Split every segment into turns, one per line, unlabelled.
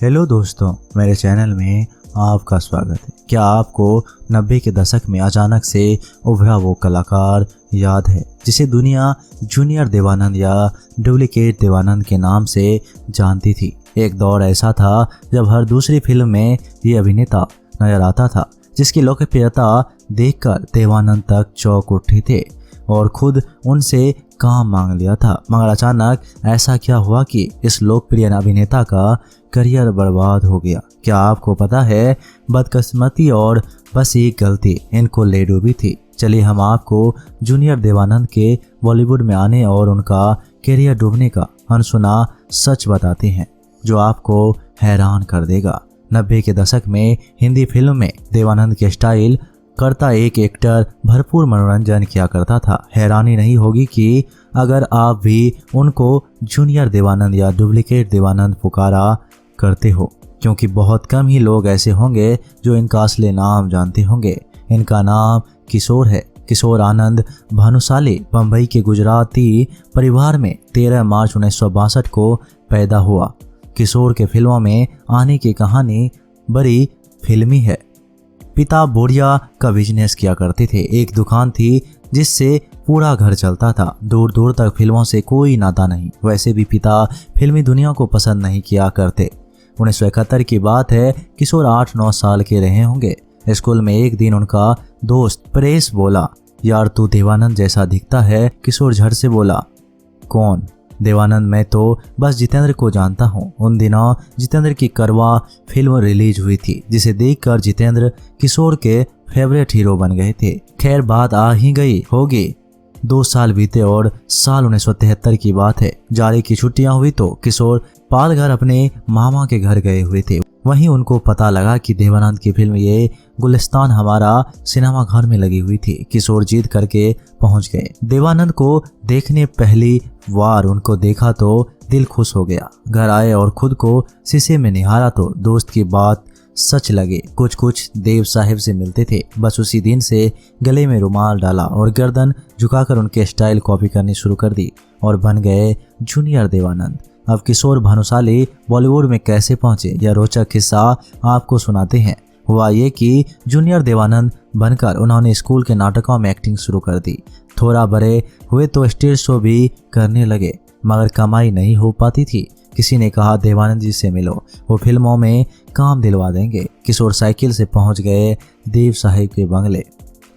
Hello दोस्तों, मेरे channel में आपका स्वागत है। क्या आपको 90 के दशक में अचानक से उभरा वो कलाकार याद है जिसे दुनिया जूनियर देवानंद या डुप्लीकेट देवानंद के नाम से जानती थी? एक दौर ऐसा था जब हर दूसरी फिल्म में ये अभिनेता नजर आता था जिसकी लोकप्रियता देखकर देवानंद तक चौंक उठे थे और खुद उनसे काम मांग लिया था। मगर अचानक ऐसा क्या हुआ कि इस लोकप्रिय अभिनेता का करियर बर्बाद हो गया? क्या आपको पता है? बदकिस्मती और बस एक गलती इनको ले डूबी थी। चलिए हम आपको जूनियर देवानंद के बॉलीवुड में आने और उनका करियर डूबने का अनसुना सच बताते हैं जो आपको हैरान कर देगा। 90 के दशक में हिंदी फिल्म में देवानंद के स्टाइल करता एक एक्टर भरपूर मनोरंजन किया करता था। हैरानी नहीं होगी कि अगर आप भी उनको जूनियर देवानंद या डुप्लीकेट देवानंद पुकारा करते हो, क्योंकि बहुत कम ही लोग ऐसे होंगे जो इनका असली नाम जानते होंगे। इनका नाम किशोर है। किशोर आनंद भानुशाली बम्बई के गुजराती परिवार में 13 मार्च 1962 को पैदा हुआ। किशोर के फिल्मों में आने की कहानी बड़ी फिल्मी है। पिता बोरिया का बिजनेस किया करते थे। एक दुकान थी जिससे पूरा घर चलता था। दूर दूर तक फिल्मों से कोई नाता नहीं। वैसे भी पिता फिल्मी दुनिया को पसंद नहीं किया करते। 1971 की बात है। किशोर 8-9 साल के रहे होंगे। स्कूल में एक दिन उनका दोस्त परेश बोला, यार तू देवानंद जैसा दिखता है। किशोर झट से बोला, कौन? देवानंद? मैं तो बस जितेंद्र को जानता हूँ। उन दिनों जितेंद्र की करवा फिल्म रिलीज हुई थी जिसे देखकर जितेंद्र किशोर के फेवरेट हीरो बन गए थे। खैर बात आ ही गई होगी। 2 साल बीते और साल 1973 की बात है। जाड़े की छुट्टियां हुई तो किशोर पालघर अपने मामा के घर गए हुए थे। वहीं उनको पता लगा कि देवानंद की फिल्म ये गुलिस्तान हमारा सिनेमा घर में लगी हुई थी। किशोर जीत करके पहुंच गए। देवानंद को देखने पहली बार उनको देखा तो दिल खुश हो गया। घर आए और खुद को शीशे में निहारा तो दोस्त की बात सच लगे। कुछ देव साहिब से मिलते थे। बस उसी दिन से गले में रुमाल डाला और गर्दन झुकाकर उनके स्टाइल कॉपी करनी शुरू कर दी और बन गए जूनियर देवानंद। अब किशोर भानुशाली बॉलीवुड में कैसे पहुंचे, यह रोचक किस्सा आपको सुनाते हैं। हुआ ये कि जूनियर देवानंद बनकर उन्होंने स्कूल के नाटकों में एक्टिंग शुरू कर दी। थोड़ा बड़े हुए तो स्टेज शो भी करने लगे, मगर कमाई नहीं हो पाती थी। किसी ने कहा देवानंद जी से मिलो, वो फिल्मों में काम दिलवा देंगे। किशोर साइकिल से पहुंच गए देव साहिब के बंगले।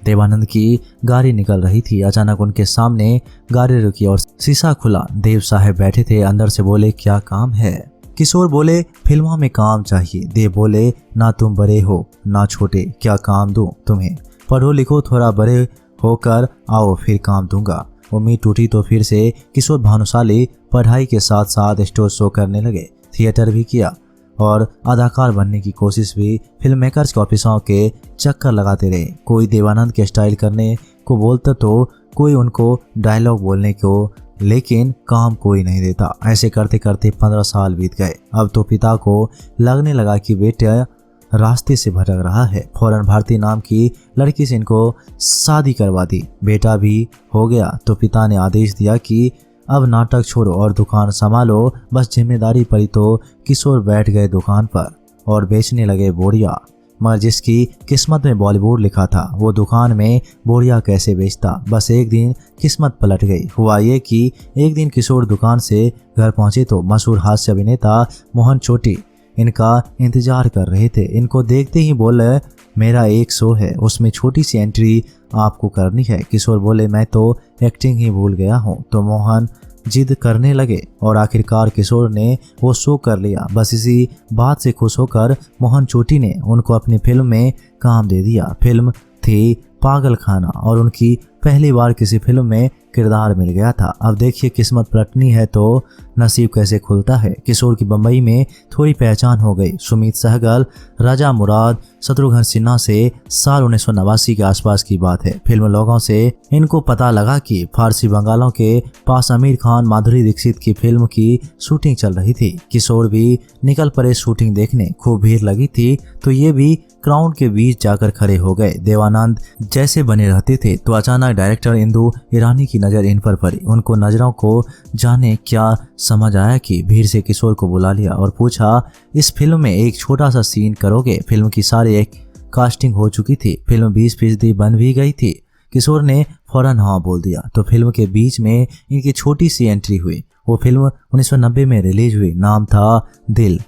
देवानंद की गाड़ी निकल रही थी। अचानक उनके सामने गाड़ी रुकी और शीशा खुला। देव साहब बैठे थे। अंदर से बोले, क्या काम है? किशोर बोले, फिल्मों में काम चाहिए। देव बोले, ना तुम बड़े हो ना छोटे, क्या काम दूं तुम्हें? पढ़ो लिखो, थोड़ा बड़े होकर आओ फिर काम दूंगा। उम्मीद टूटी तो फिर से किशोर भानुशाली पढ़ाई के साथ साथ स्टेज शो करने लगे। थिएटर भी किया और अदाकार बनने की कोशिश भी। फिल्म मेकर्स के ऑफिसों के चक्कर लगाते रहे। कोई देवानंद के स्टाइल करने को बोलता तो कोई उनको डायलॉग बोलने को, लेकिन काम कोई नहीं देता। ऐसे करते करते 15 साल बीत गए। अब तो पिता को लगने लगा कि बेटा रास्ते से भटक रहा है। फौरन भारती नाम की लड़की से इनको शादी करवा दी। बेटा भी हो गया तो पिता ने आदेश दिया कि अब नाटक छोड़ो और दुकान संभालो। बस जिम्मेदारी पड़ी तो किशोर बैठ गए दुकान पर और बेचने लगे बोरिया। मगर जिसकी किस्मत में बॉलीवुड लिखा था वो दुकान में बोरिया कैसे बेचता? बस एक दिन किस्मत पलट गई। हुआ ये कि एक दिन किशोर दुकान से घर पहुंचे तो मशहूर हास्य अभिनेता मोहन चोटी इनका इंतजार कर रहे थे। इनको देखते ही बोले, मेरा एक शो है, उसमें छोटी सी एंट्री आपको करनी है। किशोर बोले, मैं तो एक्टिंग ही भूल गया हूँ। तो मोहन जिद करने लगे और आखिरकार किशोर ने वो शो कर लिया। बस इसी बात से खुश होकर मोहन चोटी ने उनको अपनी फिल्म में काम दे दिया। फिल्म थी पागल खाना और उनकी पहली बार किसी फिल्म में किरदार मिल गया था। अब देखिए किस्मत पलटनी है तो नसीब कैसे खुलता है। किशोर की बम्बई में थोड़ी पहचान हो गई। सुमित सहगल, राजा मुराद, शत्रुघ्न सिन्हा से साल 1989 के आसपास की बात है। फिल्म लोगों से इनको पता लगा कि फारसी बंगालों के पास आमिर खान, माधुरी दीक्षित की फिल्म की शूटिंग चल रही थी। किशोर भी निकल पड़े शूटिंग देखने। खूब भीड़ लगी थी तो ये भी क्राउड के बीच जाकर खड़े हो गए। देवानंद जैसे बने रहते थे तो अचानक अचानक डायरेक्टर इंदु ईरानी की नज़र इन पर पड़ी। उनको नज़रों को जाने क्या समझ आया कि भीड़ से किशोर को बुला लिया और पूछा, इस फिल्म में एक छोटा सा सीन करोगे? फिल्म की सारी एक कास्टिंग हो चुकी थी, फिल्म 20% बन भी गई थी। किशोर ने फौरन हाँ बोल दिया। तो फिल्म के बीच में इनकी छोटी सी एंट्री हुई। वो फिल्म 1990 में रिलीज हुई, नाम था दिल।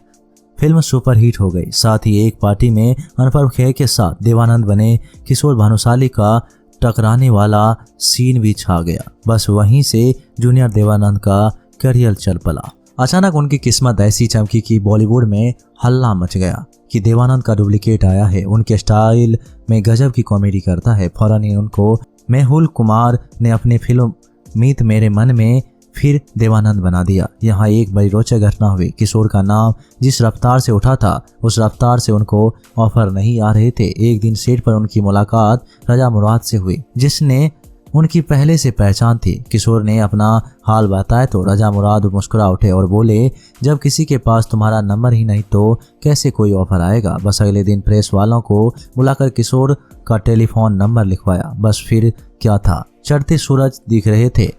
फिल्म सुपर हिट हो गई। साथ ही एक पार्टी में अनुपम खेर के साथ देवानंद बने किशोर भानुशाली का टकराने वाला सीन भी छा गया। बस वहीं से जूनियर देवानंद का करियर चल पड़ा। अचानक उनकी किस्मत ऐसी चमकी कि बॉलीवुड में हल्ला मच गया कि देवानंद का डुप्लीकेट आया है। उनके स्टाइल में गजब की कॉमेडी करता है। फौरन ही उनको मेहुल कुमार ने अपनी फिल्म मीत मेरे मन में फिर देवानंद बना दिया। यहाँ एक बड़ी रोचक घटना हुई। किशोर का नाम जिस रफ्तार से उठा था उस रफ्तार से उनको ऑफर नहीं आ रहे थे। एक दिन सेट पर उनकी मुलाकात रजा मुराद से हुई, जिसने उनकी पहले से पहचान थी। किशोर ने अपना हाल बताया तो रजा मुराद मुस्कुरा उठे और बोले, जब किसी के पास तुम्हारा नंबर ही नहीं तो कैसे कोई ऑफर आएगा। बस अगले दिन प्रेस वालों को बुलाकर किशोर का टेलीफोन नंबर लिखवाया। बस फिर क्या था, चढ़ते सूरज दिख रहे थे।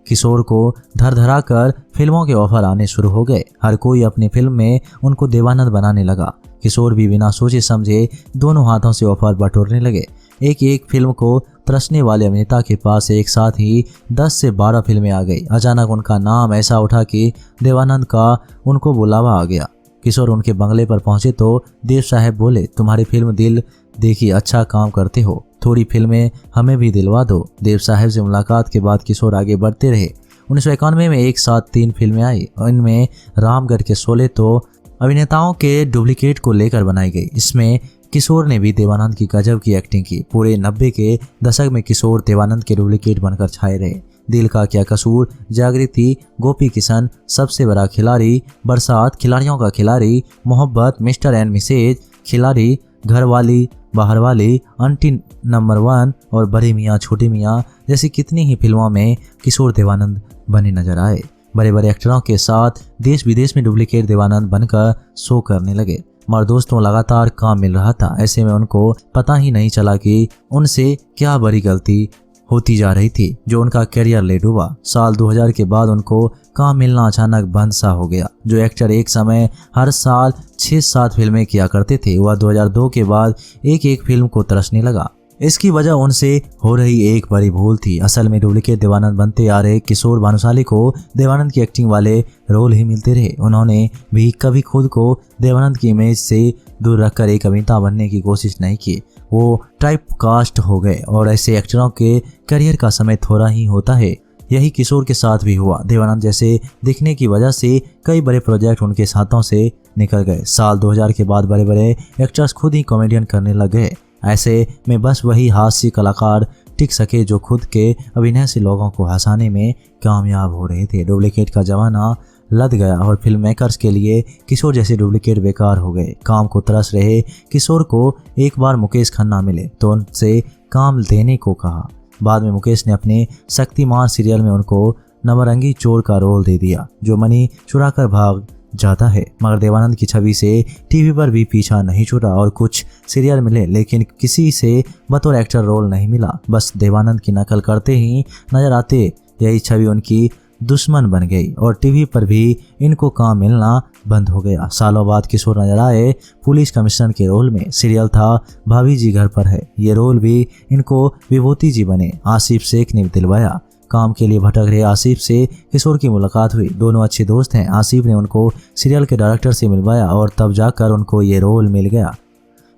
किशोर को धरा कर फिल्मों के ऑफर आने शुरू हो गए। हर कोई अपनी फिल्म में उनको देवानंद बनाने लगा। किशोर भी बिना सोचे समझे दोनों हाथों से ऑफर बटोरने लगे। एक फिल्म को तरसने वाले अभिनेता के पास एक साथ ही 10 से 12 फिल्में आ गई। अचानक उनका नाम ऐसा उठा कि देवानंद का उनको बुलावा आ गया। किशोर उनके बंगले पर पहुंचे तो देव साहब बोले, तुम्हारी फिल्म दिल देखी, अच्छा काम करते हो, थोड़ी फिल्में हमें भी दिलवा दो। देव साहब से मुलाकात के बाद किशोर आगे बढ़ते रहे। 1991 में एक साथ 3 फिल्में आई। इनमें रामगढ़ के शोले तो अभिनेताओं के डुप्लीकेट को लेकर बनाई गई। इसमें किशोर ने भी देवानंद की गजब की एक्टिंग की। पूरे 90 के दशक में किशोर देवानंद के डुप्लीकेट बनकर छाए रहे। दिल का क्या कसूर, जागृति, गोपी किशन, सबसे बड़ा खिलाड़ी, बरसात, खिलाड़ियों का खिलाड़ी, मोहब्बत, मिस्टर एंड मिसेज, खिलाड़ी, घरवाली, बाहरवाली, आंटी नंबर 1 और बड़े मियाँ छोटे मियाँ जैसी कितनी ही फिल्मों में किशोर देवानंद बने नजर आए। बड़े बड़े एक्टरों के साथ देश विदेश में डुप्लीकेट देवानंद बनकर शो करने लगे। मगर दोस्तों लगातार काम मिल रहा था। ऐसे में उनको पता ही नहीं चला कि उनसे क्या बड़ी गलती होती जा रही थी जो उनका करियर ले डूबा। साल 2000 के बाद उनको काम मिलना अचानक बंद सा हो गया। जो एक्टर एक समय हर साल 6-7 फिल्में किया करते थे वह 2002 के बाद एक फिल्म को तरसने लगा। इसकी वजह उनसे हो रही एक बड़ी भूल थी। असल में डुप्लीकेट देवानंद बनते आ रहे किशोर भानुशाली को देवानंद की एक्टिंग वाले रोल ही मिलते रहे। उन्होंने भी कभी खुद को देवानंद की इमेज से दूर रखकर एक अभिनेता बनने की कोशिश नहीं की। वो टाइप कास्ट हो गए और ऐसे एक्टरों के करियर का समय थोड़ा ही होता है। यही किशोर के साथ भी हुआ। देवानंद जैसे दिखने की वजह से कई बड़े प्रोजेक्ट उनके हाथों से निकल गए। साल 2000 के बाद बड़े बड़े एक्टर्स खुद ही कॉमेडियन करने लग गए। ऐसे में बस वही हास्य कलाकार टिक सके जो खुद के अभिनय से लोगों को हंसाने में कामयाब हो रहे थे। डुप्लीकेट का जमाना लद गया और फिल्म मेकर्स के लिए किशोर जैसे डुप्लीकेट बेकार हो गए। काम को तरस रहे किशोर को एक बार मुकेश खन्ना मिले तो उनसे काम देने को कहा। बाद में मुकेश ने अपने शक्तिमान सीरियल में उनको नवरंगी चोर का रोल दे दिया जो मनी चुरा कर भाग जाता है। मगर देवानंद की छवि से टीवी पर भी पीछा नहीं छूटा और कुछ सीरियल मिले लेकिन किसी से बतौर एक्टर रोल नहीं मिला। बस देवानंद की नकल करते ही नजर आते। यही छवि उनकी दुश्मन बन गई और टीवी पर भी इनको काम मिलना बंद हो गया। सालों बाद किशोर नजर आए पुलिस कमिश्नर के रोल में। सीरियल था भाभी जी घर पर है। ये रोल भी इनको विभूति जी बने। आसिफ शेख ने दिलवाया। काम के लिए भटक रहे आसिफ से किशोर की मुलाकात हुई। दोनों अच्छे दोस्त हैं। आसिफ ने उनको सीरियल के डायरेक्टर से मिलवाया और तब जाकर उनको ये रोल मिल गया।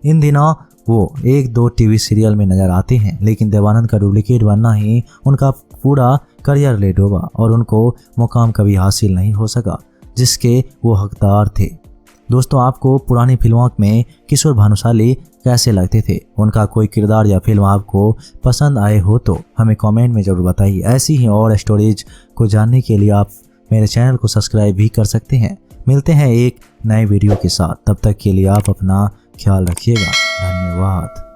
इन दिनों वो 1-2 टीवी सीरियल में नजर आते हैं लेकिन देवानंद का डुप्लीकेट बनना ही उनका पूरा करियर ले डूबा और उनको मुकाम कभी हासिल नहीं हो सका जिसके वो हकदार थे। दोस्तों, आपको पुरानी फिल्मों में किशोर भानुशाली कैसे लगते थे? उनका कोई किरदार या फिल्म आपको पसंद आए हो तो हमें कमेंट में ज़रूर बताइए। ऐसी ही और स्टोरीज को जानने के लिए आप मेरे चैनल को सब्सक्राइब भी कर सकते हैं। मिलते हैं एक नए वीडियो के साथ। तब तक के लिए आप अपना ख्याल रखिएगा। धन्यवाद।